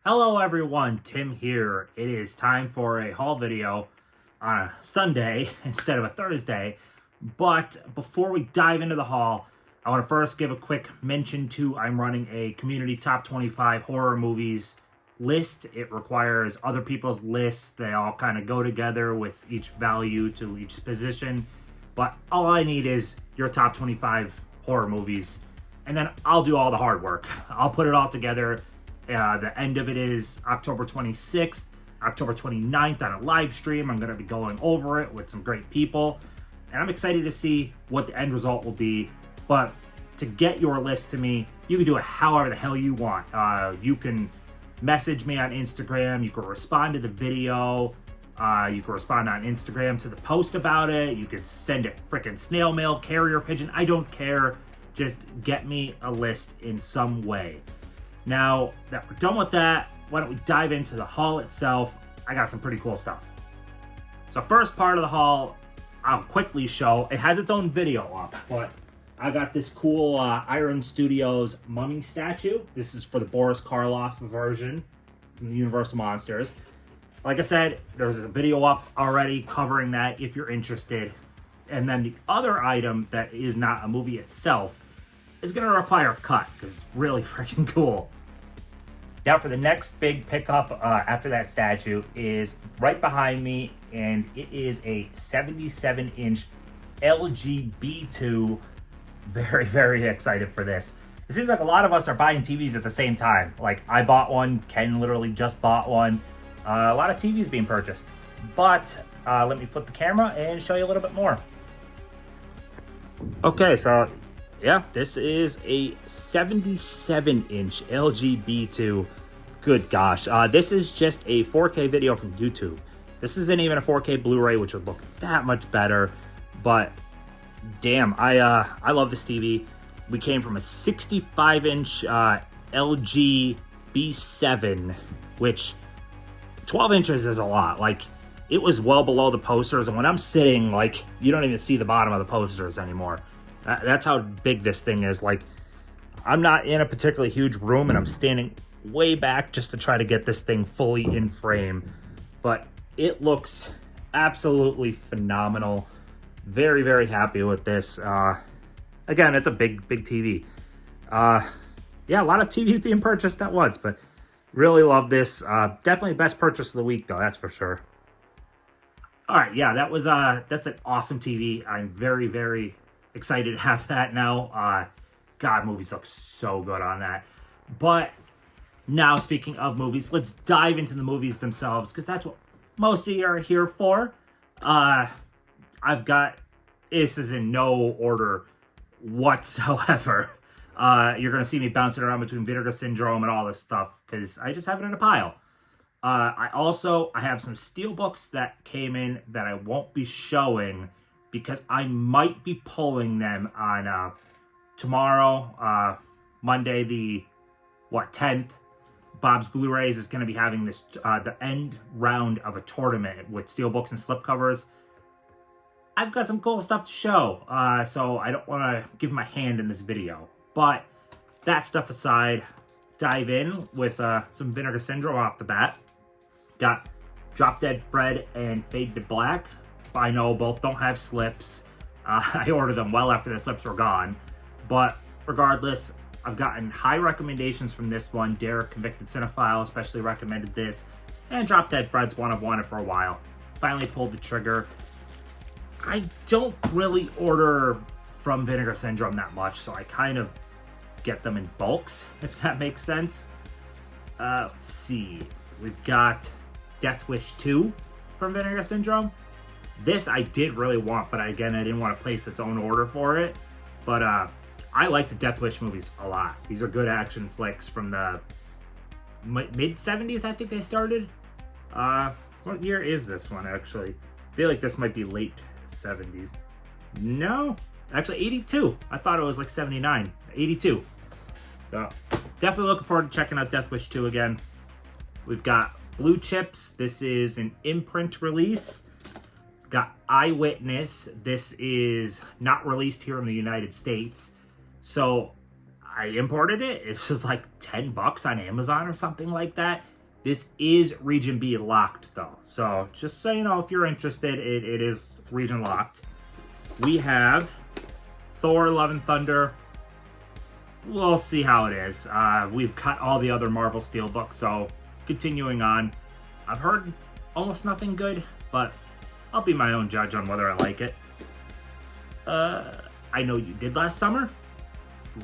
Hello everyone, Tim here. It is time for a haul video on a Sunday instead of a Thursday. But before we dive into the haul, I want to first give a quick mention to I'm running a community top 25 horror movies list. It requires other people's lists. They all kind of go together with each value to each position. But all I need is your top 25 horror movies, and then I'll do all the hard work. I'll put it all together. The end of it is October 26th, October 29th on a live stream. I'm going to be going over it with some great people, and I'm excited to see what the end result will be. But to get your list to me, you can do it however the hell you want. You can message me on Instagram. You can respond to the video. You can respond on Instagram to the post about it. You can send it freaking snail mail, carrier pigeon. I don't care. Just get me a list in some way. Now that we're done with that, why don't we dive into the haul itself? I got some pretty cool stuff. So first part of the haul, I'll quickly show. It has its own video up, but I got this cool Iron Studios mummy statue. This is for the Boris Karloff version from the Universal Monsters. Like I said, there's a video up already covering that if you're interested. And then the other item that is not a movie itself is going to require a cut because it's really freaking cool. Now for the next big pickup after that statue is right behind me, and it is a 77-inch LG B2. Very, very excited for this. It seems like a lot of us are buying TVs at the same time. Like I bought one, Ken literally just bought one. A lot of TVs being purchased. But let me flip the camera and show you a little bit more. Okay, so yeah, this is a 77-inch LG B2. Good gosh. This is just a 4K video from YouTube. This isn't even a 4K Blu-ray, which would look that much better. But damn, I love this TV. We came from a 65-inch LG B7, which 12 inches is a lot. Like, it was well below the posters, and when I'm sitting, like, you don't even see the bottom of the posters anymore. That's how big this thing is. Like, I'm not in a particularly huge room, and I'm standing way back just to try to get this thing fully in frame. But it looks absolutely phenomenal. Very, very happy with this. Again, it's a big, big TV. Yeah, a lot of TVs being purchased at once, but really love this. Definitely the best purchase of the week, though, that's for sure. All right, yeah, that's an awesome TV. I'm very, very excited to have that now. God, movies look so good on that. But now, speaking of movies, let's dive into the movies themselves, because that's what most of you are here for. I've got, this is in no order whatsoever. You're going to see me bouncing around between Vinegar Syndrome and all this stuff, because I just have it in a pile. I have some steelbooks that came in that I won't be showing because I might be pulling them on tomorrow, Monday the 10th. Bob's Blu-rays is going to be having this the end round of a tournament with steelbooks and slipcovers. I've got some cool stuff to show, so I don't want to give my hand in this video. But that stuff aside, dive in with some Vinegar Syndrome off the bat. Got Drop Dead Fred and Fade to Black. I know both don't have slips. I ordered them well after the slips were gone. But regardless, I've gotten high recommendations from this one. Derek, Convicted Cinephile, especially recommended this. And Drop Dead Fred's one I've wanted for a while. Finally pulled the trigger. I don't really order from Vinegar Syndrome that much, so I kind of get them in bulks, if that makes sense. Let's see. We've got Death Wish 2 from Vinegar Syndrome. This I did really want, but again, I didn't want to place its own order for it. But I like the Death Wish movies a lot. These are good action flicks from the mid-70s, I think they started. What year is this one, actually? I feel like this might be late 70s. No, actually 82. I thought it was like 79. 82. So definitely looking forward to checking out Death Wish 2 again. We've got Blue Chips. This is an imprint release. Got Eyewitness. This is not released here in the United States. So I imported it. It was like $10 on Amazon or something like that. This is Region B locked, though. So just so you know, if you're interested, it is region locked. We have Thor, Love and Thunder. We'll see how it is. We've cut all the other Marvel Steelbooks, so continuing on. I've heard almost nothing good, but I'll be my own judge on whether I like it. I Know You Did Last Summer.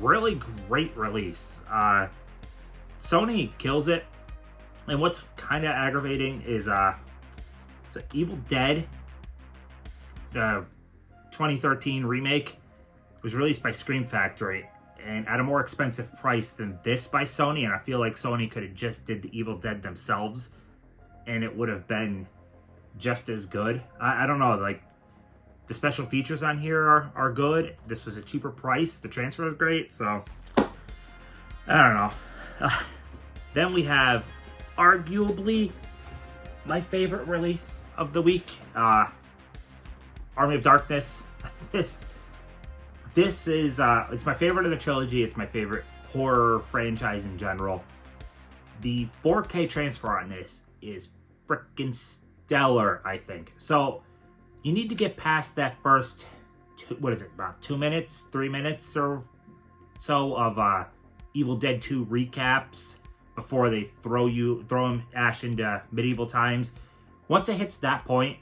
Really great release. Sony kills it. And what's kind of aggravating is it's an Evil Dead, the 2013 remake, was released by Scream Factory and at a more expensive price than this by Sony. And I feel like Sony could have just did the Evil Dead themselves and it would have been just as good. I don't know, like the special features on here are good. This was a cheaper price. The transfer was great, so I don't know. Then we have arguably my favorite release of the week, Army of Darkness. This is it's my favorite of the trilogy. It's my favorite horror franchise in general. The 4K transfer on this is freaking stellar, I think. So you need to get past that first about 2 minutes, 3 minutes or so of Evil Dead 2 recaps before they throw him Ash into medieval times. Once it hits that point,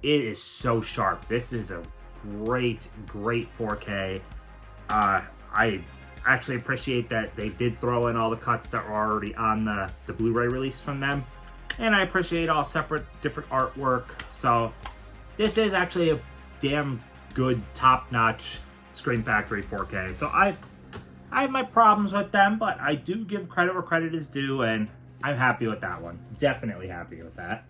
it is so sharp. This is a great 4K. I actually appreciate that they did throw in all the cuts that were already on the Blu-ray release from them. And I appreciate all separate, different artwork. So this is actually a damn good, top-notch Scream Factory 4K. So I have my problems with them, but I do give credit where credit is due, and I'm happy with that one. Definitely happy with that.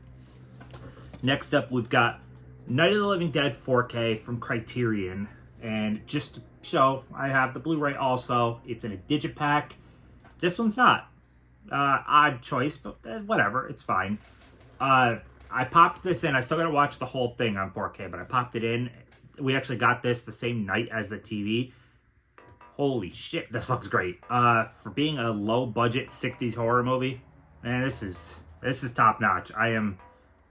Next up, we've got Night of the Living Dead 4K from Criterion. And just to show, I have the Blu-ray also. It's in a digipack. This one's not. Odd choice, but whatever. It's fine. I popped this in. I still got to watch the whole thing on 4K, but I popped it in. We actually got this the same night as the TV. Holy shit, this looks great. For being a low-budget 60s horror movie, man, this is top-notch. I am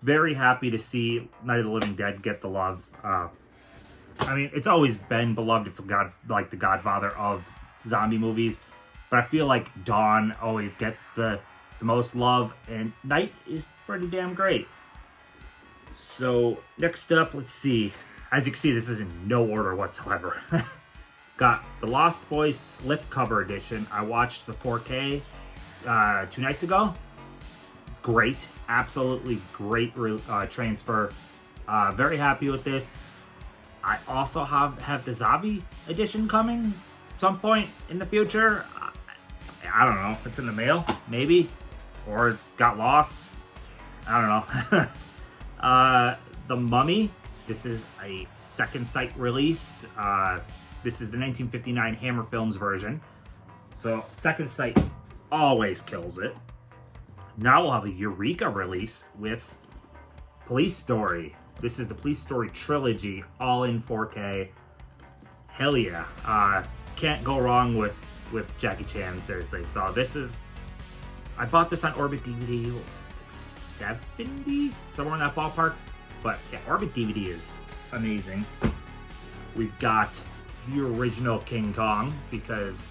very happy to see Night of the Living Dead get the love. I mean, it's always been beloved. It's like the godfather of zombie movies. But I feel like Dawn always gets the most love, and Night is pretty damn great. So, next up, let's see. As you can see, this is in no order whatsoever. Got the Lost Boys slipcover edition. I watched the 4K 2 nights ago. Great. Absolutely great transfer. Very happy with this. I also have the Zombie edition coming some point in the future. I don't know. It's in the mail, maybe. Or got lost. I don't know. The Mummy. This is a second sight release. This is the 1959 Hammer Films version. So, Second Sight always kills it. Now we'll have a Eureka release with Police Story. This is the Police Story trilogy, all in 4K. Hell yeah. Can't go wrong with Jackie Chan, seriously. So this is... I bought this on Orbit DVD. What was it, like 70? Somewhere in that ballpark. But yeah, Orbit DVD is amazing. We've got the original King Kong, because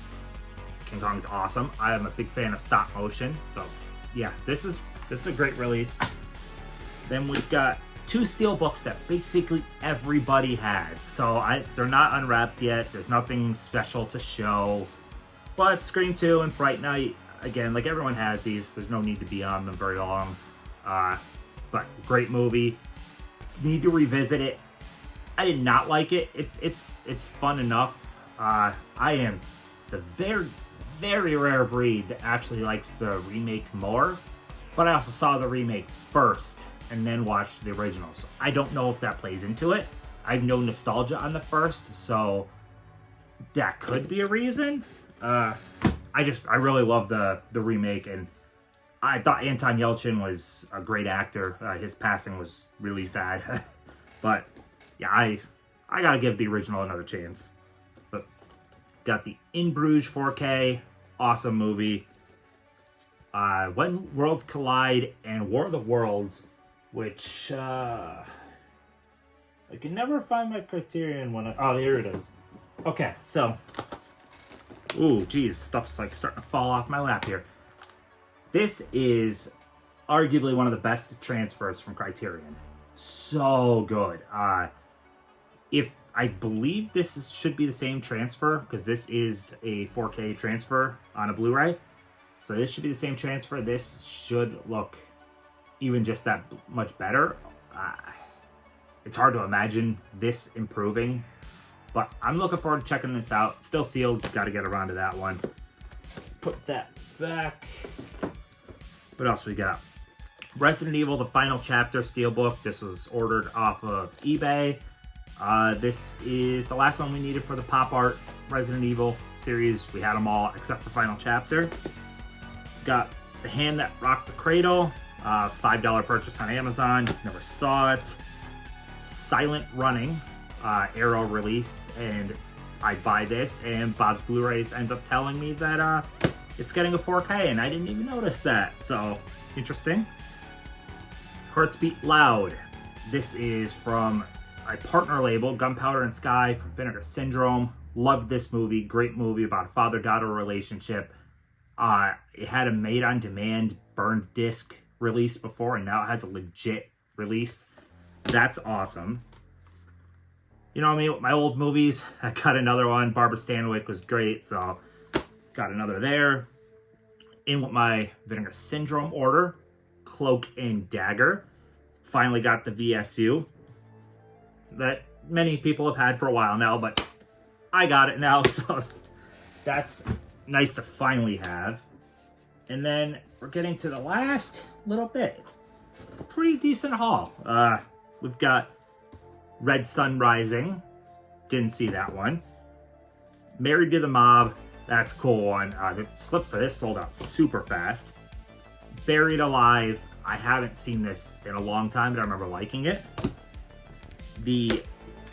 King Kong's awesome. I am a big fan of stop motion, so yeah, this is a great release. Then we've got 2 steelbooks that basically everybody has. So they're not unwrapped yet. There's nothing special to show. But Scream 2 and Fright Night, again, like everyone has these. There's no need to be on them very long. But great movie. Need to revisit it. I did not like it. It's fun enough. I am the very, very rare breed that actually likes the remake more. But I also saw the remake first and then watched the original. So I don't know if that plays into it. I have no nostalgia on the first, so that could be a reason. I really love the remake, and I thought Anton Yelchin was a great actor. His passing was really sad. But yeah, I gotta give the original another chance. But got the In Bruges 4K, awesome movie. When Worlds Collide and War of the Worlds, which I can never find my Criterion one. Oh, here it is. Okay, so, ooh, geez, stuff's like starting to fall off my lap here. This is arguably one of the best transfers from Criterion. So good. If I believe this should be the same transfer, because this is a 4K transfer on a Blu-ray. So this should be the same transfer. This should look even just that much better. It's hard to imagine this improving, but I'm looking forward to checking this out. Still sealed, got to get around to that one. Put that back. What else we got? Resident Evil, the final chapter steelbook. This was ordered off of eBay. This is the last one we needed for the pop art Resident Evil series. We had them all except for final chapter. Got The Hand That Rocked the Cradle. $5 purchase on Amazon. Never saw it. Silent Running, Arrow release, and I buy this, and Bob's Blu-rays ends up telling me that it's getting a 4K, and I didn't even notice that. So interesting. Hearts Beat Loud. This is from a partner label, Gunpowder and Sky from Vinegar Syndrome. Loved this movie. Great movie about a father-daughter relationship. It had a made-on-demand burned disc release before, and now it has a legit release. That's awesome. You know what I mean? With my old movies, I got another one. Barbara Stanwyck was great, so got another there. In with my Vinegar Syndrome order, Cloak and Dagger. Finally got the VSU that many people have had for a while now, but I got it now, so that's nice to finally have. And then we're getting to the last little bit. It's a pretty decent haul. We've got Red Sun Rising. Didn't see that one. Married to the Mob. That's a cool one. The slip for this sold out super fast. Buried Alive. I haven't seen this in a long time, but I remember liking it. The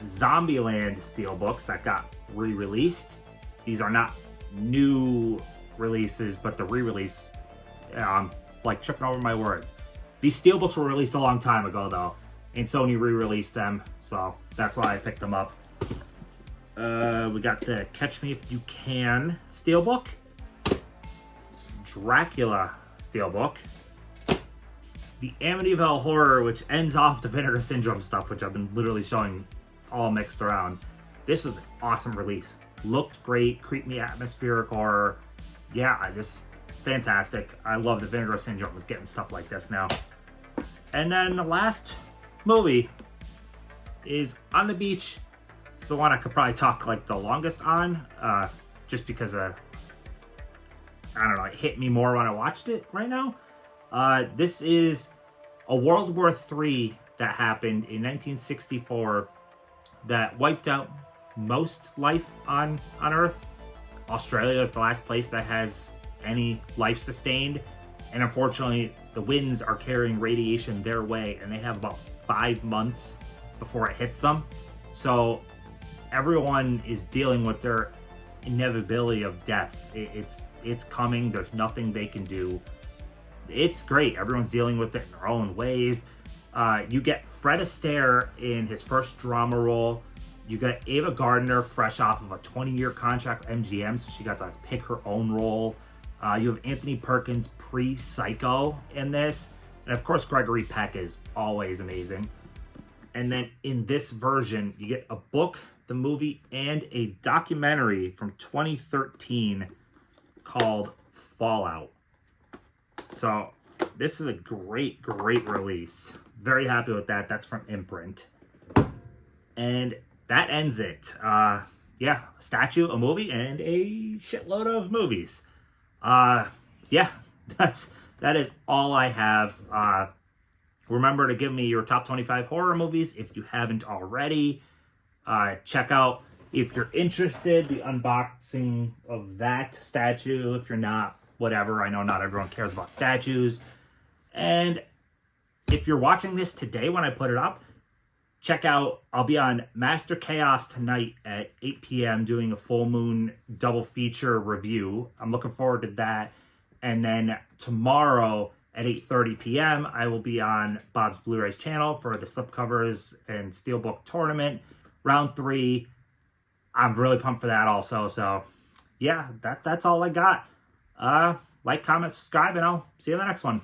Zombieland steelbooks that got re-released. These are not new releases, but the re-release, like tripping over my words. These steelbooks were released a long time ago, though, and Sony re-released them, so that's why I picked them up. We got the Catch Me If You Can steelbook, Dracula steelbook, the Amityville Horror, which ends off the Vinegar Syndrome stuff, which I've been literally showing all mixed around. This was an awesome release. Looked great, creepy atmospheric horror. Yeah, fantastic. I love that Vinegar Syndrome is getting stuff like this now. And then the last movie is On the Beach. It's the one I could probably talk like the longest on, just because I don't know, it hit me more when I watched it right now. This is a World War III that happened in 1964 that wiped out most life on Earth. Australia is the last place that has any life sustained, and unfortunately the winds are carrying radiation their way, and they have about 5 months before it hits them. So everyone is dealing with their inevitability of death. It's coming. There's nothing they can do. It's great. Everyone's dealing with it in their own ways. You get Fred Astaire in his first drama role. You got Ava Gardner fresh off of a 20-year contract with MGM, so she got to like pick her own role. You have Anthony Perkins pre-Psycho in this. And of course, Gregory Peck is always amazing. And then in this version, you get a book, the movie, and a documentary from 2013 called Fallout. So this is a great, great release. Very happy with that. That's from Imprint. And that ends it. Yeah, a statue, a movie, and a shitload of movies. Yeah, that is all I have. Remember to give me your top 25 horror movies if you haven't already. Check out, if you're interested, the unboxing of that statue. If you're not, whatever. I know not everyone cares about statues. And if you're watching this today when I put it up, check out, I'll be on Master Chaos tonight at 8 p.m. doing a full moon double feature review. I'm looking forward to that. And then tomorrow at 8:30 p.m., I will be on Bob's Blu-rays channel for the slipcovers and steelbook tournament, round 3. I'm really pumped for that also. So yeah, that's all I got. Like, comment, subscribe, and I'll see you in the next one.